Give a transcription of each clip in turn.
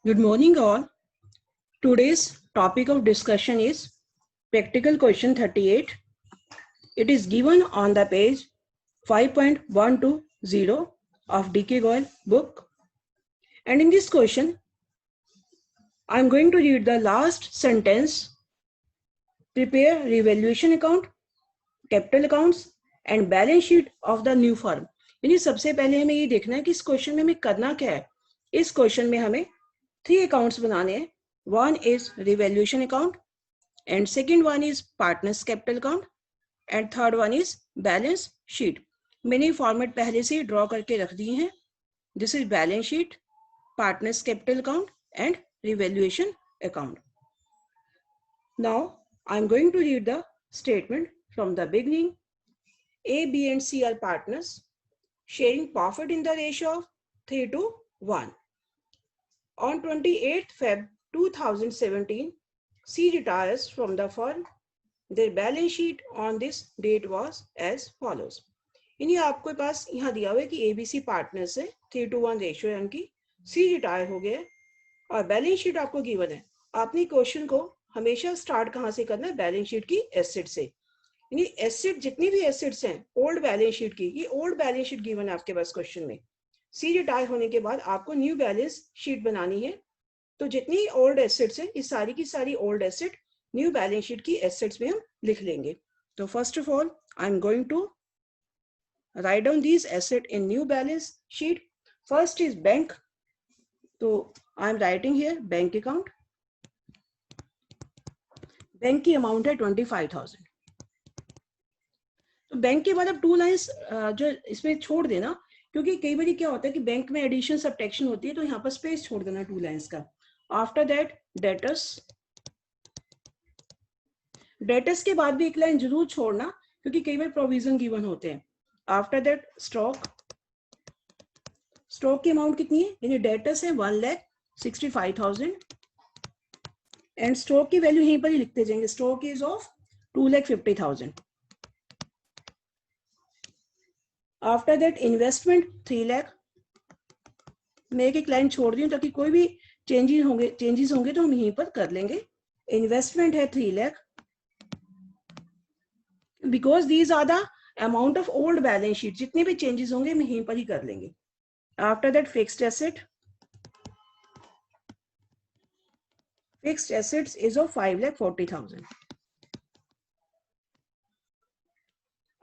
Good morning all. Today's topic of discussion is practical question 38. It is given on the page 5.120 of D.K. Goyal book. And in this question, I am going to read the last sentence. Prepare revaluation account, capital accounts and balance sheet of the new firm. यानी सबसे पहले हमें ये देखना है कि इस question में हमें करना क्या है. इस क्वेश्चन में हमें 3 अकाउंट्स बनाने हैं. One is revaluation account and second one is partners capital account and third one is balance sheet. मैंने फॉर्मेट पहले से ही ड्रॉ करके रख दिए हैं. This is balance sheet, partners capital account and revaluation account. Now I am going to read the statement from the beginning. A, B and C are partners sharing profit in the ratio of 3:1. On 28th Feb 2017, C retires from the firm. Their balance sheet on this date was as follows. यानी आपके पास यहाँ दिया हुआ है कि ABC partners है 3:1 ratio, यानी कि C रिटायर हो गया और बैलेंस शीट आपको गिवन है. आपने क्वेश्चन को हमेशा स्टार्ट कहाँ से करना है? बैलेंस शीट की एसेट से. यानी एसेट, जितनी भी एसेट्स हैं ओल्ड बैलेंस शीट की, ये ओल्ड बैलेंस शीट गिवन है आपके पास क्वेश्चन में. सी रिटायर होने के बाद आपको न्यू बैलेंस शीट बनानी है. तो जितनी ओल्ड एसेट्स हैं, ये सारी की सारी old asset new balance sheet की एसेट्स में हम लिख लेंगे. तो first of all I am going to write down these asset in new balance sheet. First is bank. तो I am writing here bank account. Bank की amount है 25,000. तो बैंक के बाद अब 2 लाइंस जो इसमें छोड़ देना, क्योंकि कई बार क्या होता है कि बैंक में एडिशन सब्ट्रैक्शन होती है, तो यहाँ पर स्पेस छोड़ देना 2 लाइंस का. After that debtors. डेटर्स के बाद भी एक लाइन जरूर छोड़ना, क्योंकि कई बार प्रोविजन गिवन होते हैं. After that stock. स्टॉक की अमाउंट कितनी है? यानी डेटर्स है 1,65,000 एंड स्टॉक की वैल्यू यहीं पर ही लिखते जाएंगे. Stock is of 2,50,000. After that investment 3 lakh. मैं एक लाइन छोड़ दी हूँ ताकि कोई भी चेंजेस होंगे तो हम यहीं पर कर लेंगे. इन्वेस्टमेंट है 3 lakh, because these are the amount of old balance sheet. जितने भी चेंजेस होंगे हम यहीं पर ही कर लेंगे. After that fixed asset. Fixed assets is of 5,40,000.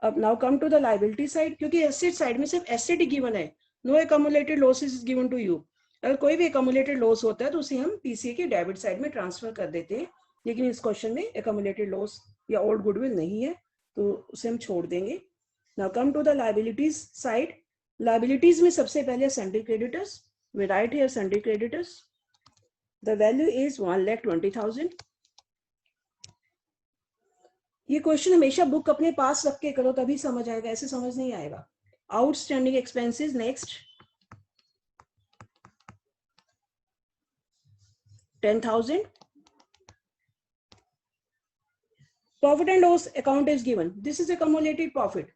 अब now come to the liability side, क्योंकि एसेट साइड में सिर्फ एसेट ही गिवन है. No accumulated losses is given to you. अगर कोई भी एक्यूमुलेटेड लॉस होता है तो उसे हम पीसीए के डेबिट साइड में ट्रांसफर कर देते हैं, लेकिन इस क्वेश्चन में एक्यूमुलेटेड लॉस या ओल्ड गुडविल नहीं है, तो उसे हम छोड़ देंगे. Now come to the liabilities side. Liabilities में सबसे पहले sundry creditors. We write here sundry creditors. The value is 1,20,000. ये क्वेश्चन हमेशा बुक अपने पास रख के करो, तभी समझ आएगा, ऐसे समझ नहीं आएगा. Outstanding expenses next 10,000. Profit and loss account is given. This is accumulated profit.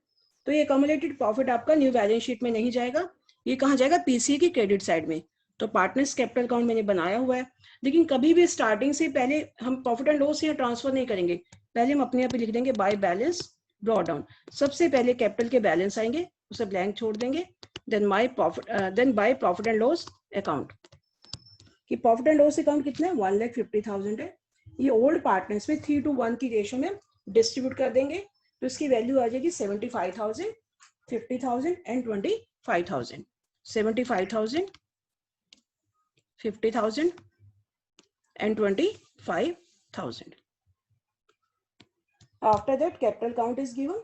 तो ये एक्यूमुलेटेड प्रॉफिट आपका न्यू बैलेंस शीट में नहीं जाएगा, ये कहाँ जाएगा? पीसीए की क्रेडिट साइड में. तो पार्टनर्स कैपिटल अकाउंट मैंने बनाया हुआ है, लेकिन कभी भी स्टार्टिंग से पहले हम प्रॉफिट एंड लॉस यहाँ ट्रांसफर नहीं करेंगे. पहले हम अपने आप ही लिख देंगे बाय बैलेंस ड्रॉ डाउन. सबसे पहले कैपिटल के बैलेंस आएंगे, उसे ब्लैंक छोड़ देंगे. Then by profit and loss account. कि प्रॉफिट एंड लॉस अकाउंट कितना है? 1,50,000 है. ये ओल्ड पार्टनर्स में 3:1 की रेशियो में डिस्ट्रीब्यूट कर देंगे, तो इसकी वैल्यू आ जाएगी 75,000, 50,000 and 25,000. 75,000, 50,000 and 25,000. After that capital count is given.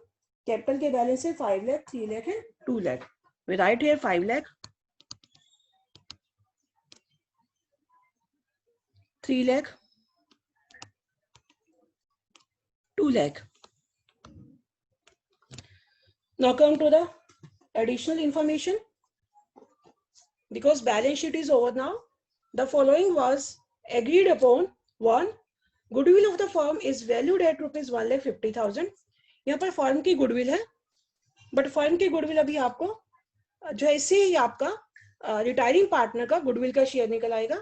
Capital के बैलेंस है 5 lakh, 3 lakh and 2 lakh. We write here 5 lakh, 3 lakh, 2 lakh. Now come to the additional information. Because balance sheet is over now, the following was agreed upon. 1. Goodwill of the firm is valued at rupees 1,50,000. यहाँ पर firm की goodwill है, but firm की goodwill अभी आपको जैसे ही आपका retiring partner का गुडविल का शेयर निकल आएगा,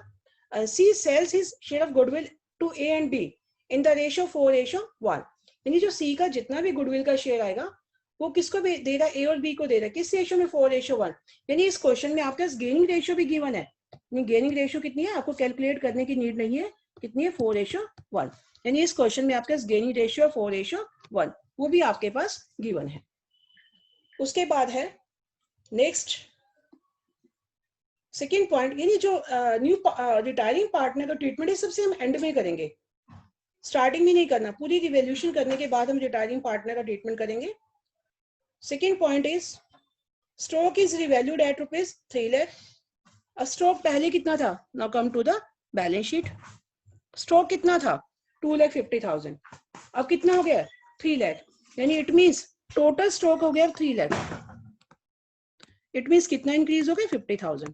C sells his share of goodwill to A and B in the ratio 4:1. यानी जो C का जितना भी गुडविल का शेयर आएगा वो किसको दे रहा है, A और B को दे रहा है, किस रेशियो में 4:1. यानी इस क्वेश्चन में आपके पास गेनिंग रेशियो भी गिवन है. गेनिंग रेशियो कितनी है आपको कैलकुलेट करने की नीड नहीं है, कितनी है 4:1. यानी इस क्वेश्चन में आपके पास गेनिंग रेशियो 4:1 वो भी आपके पास गिवन है. उसके बाद है नेक्स्ट सेकेंड पॉइंट, यानी जो न्यू रिटायरिंग पार्टनर का ट्रीटमेंट है सबसे हम एंड में करेंगे, स्टार्टिंग में नहीं करना. पूरी रिवैल्यूएशन करने के बाद हम रिटायरिंग पार्टनर का ट्रीटमेंट करेंगे. Second point is stock is revalued at ₹3 lakh. Stock पहले कितना था, now come to the balance sheet. Stock कितना था 2,50,000, अब कितना हो गया 3 लाख. यानी इट मीन्स टोटल स्टॉक हो गया 3 लाख. इट मीन्स कितना इंक्रीज हो गया 50,000.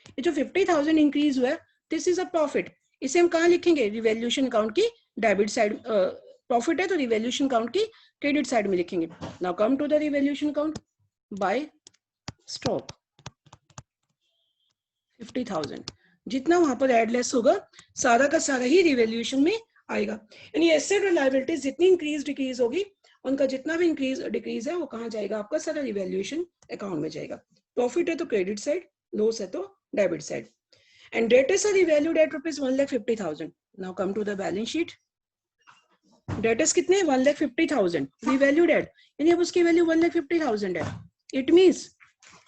ये जो 50,000 इंक्रीज हुआ है दिस इज अ प्रॉफिट. इसे हम कहाँ लिखेंगे, रिवैल्यूएशन अकाउंट की डेबिट साइड. प्रॉफिट है तो रिवैल्यूएशन अकाउंट की क्रेडिट साइड में लिखेंगे. Now come to the revaluation account. By stock 50,000, जितना वहां पर एडलेस होगा सारा का सारा ही रिवैल्यूएशन में आएगा. यानी एसेट और लायबिलिटीज जितनी इंक्रीज डिक्रीज होगी उनका जितना भी इंक्रीज डिक्रीज है वो कहाँ जाएगा, आपका सारा रिवैल्यूएशन अकाउंट में जाएगा. प्रॉफिट है तो क्रेडिट साइड, लॉस है तो debit side. And debtors are revalued at ₹1,50,000. Now come to the balance sheet. Debtors कितने 1,50,000 revalued at, यानी अब उसकी वैल्यू 1,50,000 है. It means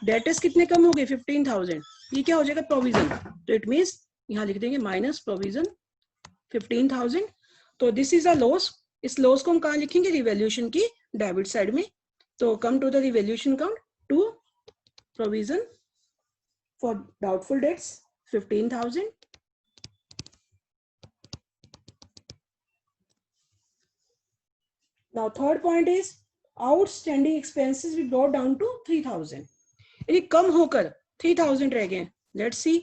debtors कितने कम हो गए 15,000. ये क्या हो जाएगा प्रोविजन. तो इट मीन्स यहाँ लिख देंगे माइनस प्रोविजन 15,000. तो दिस इज अ लॉस. इस लॉस को हम कहाँ लिखेंगे, रिवैल्यूएशन की डेबिट साइड में. तो come to the revaluation account to provision for doubtful debts 15,000. Now third point is outstanding expenses we brought down to 3,000. यानी कम होकर 3,000 रह गए. Let's see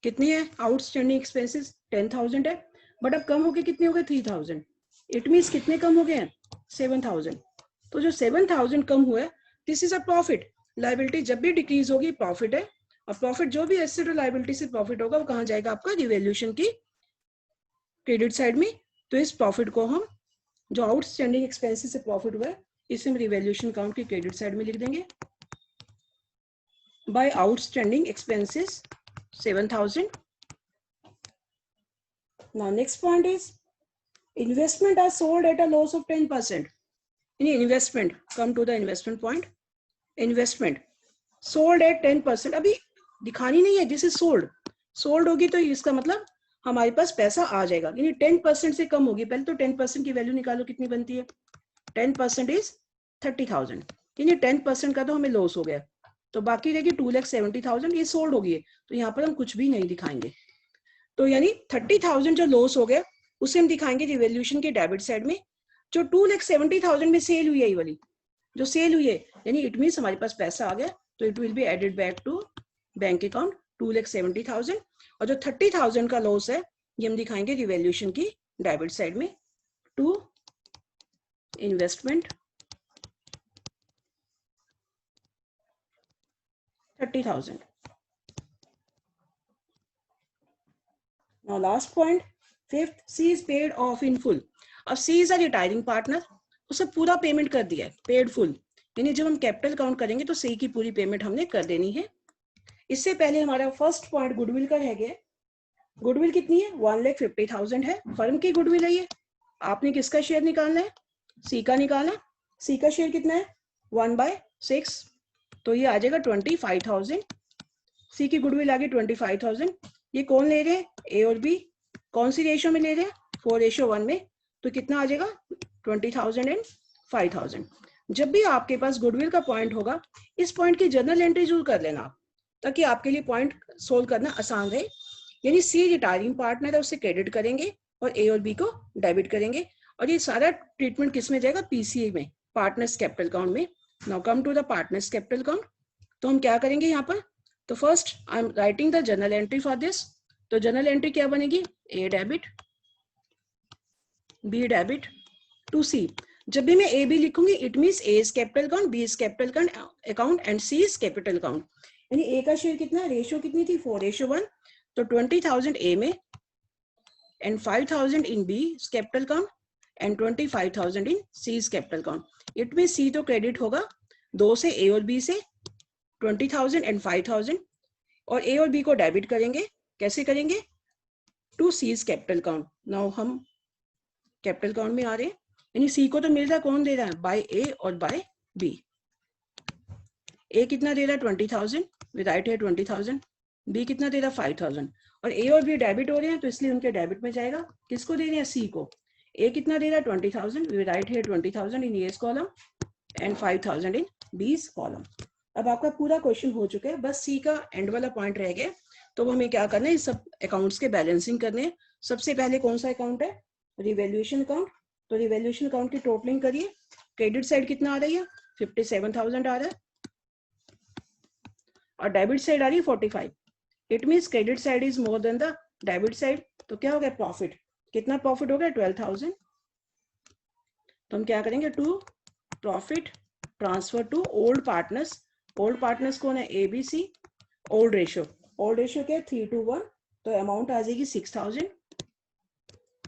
कितनी है outstanding expenses 10,000 है, बट अब कम होकर कितने हो गए 3,000. It means कितने कम हो गए हैं 7,000. तो जो 7,000 कम हुआ है this is a profit. Liability जब भी डिक्रीज होगी प्रॉफिट है, और प्रॉफिट जो भी एसेट और लायबिलिटी से प्रॉफिट होगा वो कहाँ जाएगा, आपका रिवैल्यूएशन की क्रेडिट साइड में. तो इस प्रॉफिट को हम जो आउटस्टैंडिंग एक्सपेंसेस से प्रॉफिट हुआ है इसे हम रिवैल्यूएशन अकाउंट की क्रेडिट साइड में लिख देंगे. By outstanding expenses 7,000. Now next point is investment are sold at a loss of 10%. यानी investment, come to the investment point. Investment sold at 10%. अभी दिखानी नहीं है, दिस इज सोल्ड. सोल्ड होगी तो इसका मतलब हमारे पास पैसा आ जाएगा. यानी 10% से कम होगी. पहले तो 10% की वैल्यू निकालो कितनी बनती है. 10% इज 30,000. यानी 10% का तो हमें लॉस हो गया. तो बाकी रहेगी 2,70,000. ये सोल्ड होगी, तो यहाँ पर हम कुछ भी नहीं दिखाएंगे. तो यानी 30,000 जो लॉस हो गया उसे हम दिखाएंगे रिवैल्यूएशन के डेबिट साइड में. जो 2,70,000 में सेल हुई है ये वाली जो सेल हुई है, यानी इट मीन्स हमारे पास पैसा आ गया, तो it will be added back to bank account 2,70,000. और जो 30,000 का लॉस है ये हम दिखाएंगे रिवैल्यूएशन की डेबिट साइड में to investment 30,000. Now last point, fifth, C is paid off in full. अब C is a retiring partner, उसे पूरा पेमेंट कर दिया है, पेड फुल. यानी जब हम कैपिटल काउंट करेंगे तो C की पूरी पेमेंट हमने कर देनी है. इससे पहले हमारा फर्स्ट पॉइंट गुडविल का रह गया. गुडविल कितनी है 1,50,000 है. फर्म की गुडविल है ये. आपने किसका शेयर निकालना है, C का निकालना. C का शेयर कितना है 1/6, तो ये आ जाएगा 25,000. C की गुडविल आ गई 25,000. ये कौन ले रहे हैं, ए और बी. कौन सी रेशियो में ले रहे हैं 4:1 में. तो कितना आ जाएगा 20,000 एंड 5,000. जब भी आपके पास गुडविल का पॉइंट होगा इस पॉइंट की जर्नल एंट्री जरूर कर लेना आप, ताकि आपके लिए पॉइंट सोल्व करना आसान रहे. यानी सी रिटायरिंग पार्टनर है उसे क्रेडिट करेंगे और ए और बी को डेबिट करेंगे. और ये सारा ट्रीटमेंट किस में जाएगा, पीसीए में, पार्टनर्स कैपिटल अकाउंट में. Now come to the partners capital account. तो हम क्या करेंगे यहाँ पर, तो first I am writing the journal entry for this. तो जर्नल एंट्री क्या बनेगी, A debit, B debit to C. जब भी मैं ए बी लिखूंगी it means A is capital account, B is capital account and C is capital account. यानी A का share कितना, रेशियो कितनी थी 4:1, तो 20,000 ए में and 5,000 in B is capital count and 25,000 in C is capital count. It means C तो credit होगा दो से A और B से 20,000 and 5,000 और A और B को डेबिट करेंगे. कैसे करेंगे? To C is capital count. Now हम कैपिटल काउंट में आ रहे हैं, यानी C को तो मिल रहा है, कौन दे रहा है? बाय A और बाय B. A कितना दे रहा है? 20,000. वी राइट है 20,000. B कितना दे रहा है? 5,000. और A और B डेबिट हो रहे हैं तो इसलिए उनके डेबिट में जाएगा. किसको दे रहे हैं? C को. A कितना दे रहा है? 20,000. वी राइट है 20,000 इन A's column and 5,000 in B's column. अब आपका पूरा क्वेश्चन हो चुका है, बस C का एंड वाला पॉइंट रह गया. तो हमें क्या करना है? सब अकाउंट्स के बैलेंसिंग करने हैं. सबसे पहले कौन सा अकाउंट है? Revaluation account. तो रिवैल्यूएशन अकाउंट की टोटलिंग करिए. क्रेडिट साइड कितना आ रही है? 57,000 आ रहा है और डेबिट साइड आ रही है 45. It means credit side is more than the debit side. तो क्या हो गया? प्रॉफिट. कितना प्रॉफिट हो गया? 12,000. तो हम क्या करेंगे? To profit transfer to old partners. Old partners कौन है? ABC. Old ratio. Old ratio क्या है? 3:1. तो अमाउंट आ जाएगी 6,000,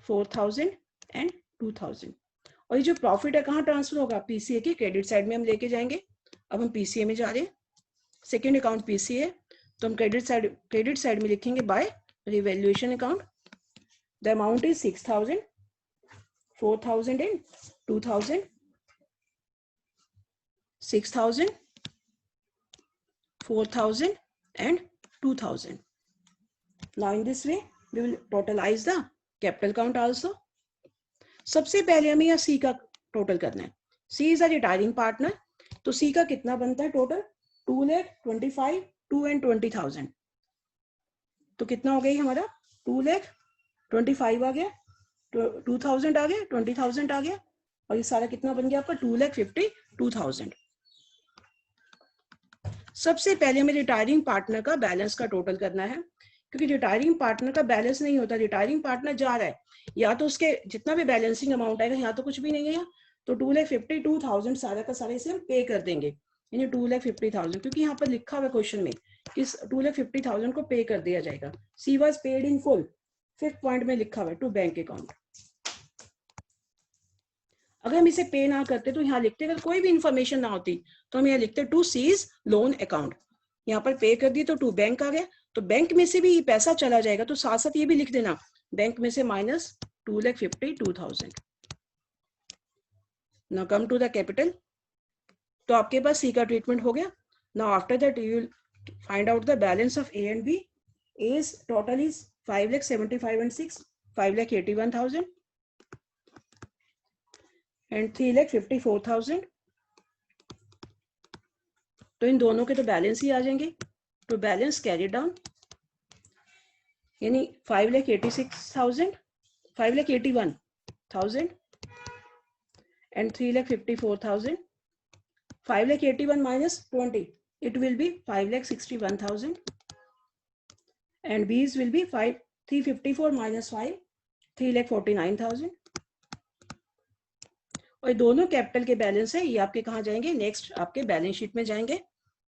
4,000 एंड 2,000. और ये जो प्रॉफिट है कहाँ ट्रांसफर होगा? PCA की क्रेडिट साइड में हम लेके जाएंगे. अब हम PCA में जा रहे हैं. Second account PCA. तो हम क्रेडिट साइड में लिखेंगे by revaluation account. The amount is 6,000, 4,000 and 2,000. 6,000, 4,000 and 2,000. Now in this way we will totalize the capital count also. सबसे पहले हमें यहाँ C का टोटल करना है. C is a retiring partner. तो C का कितना बनता है टोटल? 2,25,000, 2 and 20,000. तो कितना हो गया हमारा? 2,25,000 आ गया, 2,000 आ गया, 20,000 आ गया और ये सारा कितना बन गया आपका? 2,52,000. सबसे पहले हमें रिटायरिंग पार्टनर का बैलेंस का टोटल करना है, क्योंकि रिटायरिंग पार्टनर का बैलेंस नहीं होता. रिटायरिंग पार्टनर जा रहा है, या तो उसके जितना भी बैलेंसिंग अमाउंट आएगा, यहाँ तो कुछ भी नहीं है. तो 2,52,000 सारा का सारा इसे हम पे कर देंगे, यानी 2,50,000, क्योंकि यहाँ पर लिखा हुआ क्वेश्चन में कि 2,50,000 को पे कर दिया जाएगा. She was paid in full. 5th point में लिखा हुआ है टू बैंक अकाउंट. अगर हम इसे पे ना करते तो यहाँ लिखते, अगर कोई भी इंफॉर्मेशन ना होती तो हम यहाँ लिखते टू सीज लोन अकाउंट. यहाँ पर पे कर दिए तो टू बैंक आ गया. तो बैंक में से भी पैसा चला जाएगा, तो साथ साथ ये भी लिख देना बैंक में से minus 2,52,000. Now come to the capital. तो आपके पास सी का ट्रीटमेंट हो गया. Now after that you will find out the balance of A and B. As total is 5,75,000 and 6, 5,81,000 and 3,54,000. तो इन दोनों के तो बैलेंस ही आ जाएंगे. तो बैलेंस कैरी डाउन, यानी 5,86,000, 5,81,000 and 3,54,000. 5,81,000 minus 20, it will be 5,61,000 and B's will be 354 minus 5, 3,49,000. और दोनों capital के बैलेंस है, ये आपके कहाँ जाएंगे? नेक्स्ट आपके बैलेंस शीट में जाएंगे.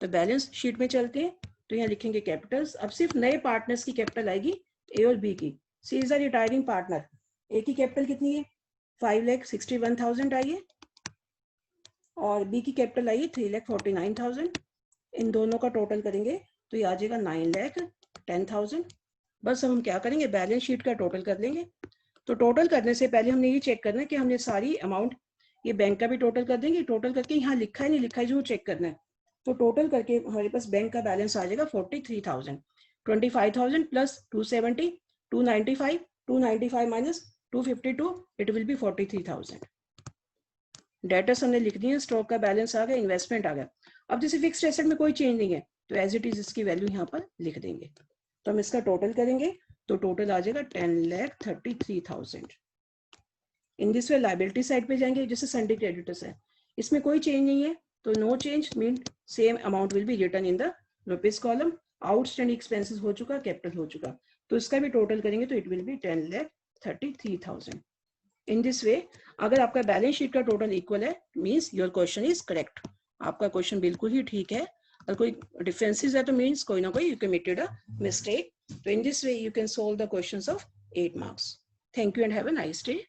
तो बैलेंस शीट में चलते हैं. तो यहाँ लिखेंगे कैपिटल्स. अब सिर्फ नए पार्टनर्स की कैपिटल आएगी ए और बी की. सी इज अ रिटायरिंग पार्टनर. ए की कैपिटल कितनी है? 5,61,000 आई है और बी की कैपिटल आई है 3,49,000. इन दोनों का टोटल करेंगे तो ये आ जाएगा 9,10,000. बस अब हम क्या करेंगे? बैलेंस शीट का टोटल कर लेंगे. तो टोटल करने से पहले हमने ये चेक करना है कि हमने सारी अमाउंट, ये बैंक का भी टोटल कर देंगे. टोटल करके यहाँ लिखा है नहीं लिखा है जो चेक करना है. तो टोटल करके हमारे पास बैंक का बैलेंस आ जाएगा 43,000. 25,000 plus 270, 295, 295 minus 252, it will B 43,000. Debtors हमने लिख दिए. स्टॉक का बैलेंस आ गया, इन्वेस्टमेंट आ गया. अब जैसे फिक्स्ड एसेट में कोई चेंज नहीं है तो एज इट इज इसकी वैल्यू यहाँ पर लिख देंगे. तो हम इसका टोटल करेंगे तो टोटल आ जाएगा 10,33,000. In this way liability side पे जाएंगे. जैसे संडे क्रेडिटर्स है, इसमें कोई चेंज नहीं है तो no change mean same amount will be return in the rupees column. Outstanding expenses हो चुका, कैपिटल हो चुका, तो इसका भी टोटल करेंगे तो it will B 10,33,000. In this way अगर आपका बैलेंस शीट का टोटल इक्वल है means your question is correct. आपका क्वेश्चन बिल्कुल ही ठीक है. अगर कोई डिफरेंसेस है तो मीन्स कोई ना कोई you committed a mistake So in this way, you can solve the questions of 8 marks. Thank you and have a nice day.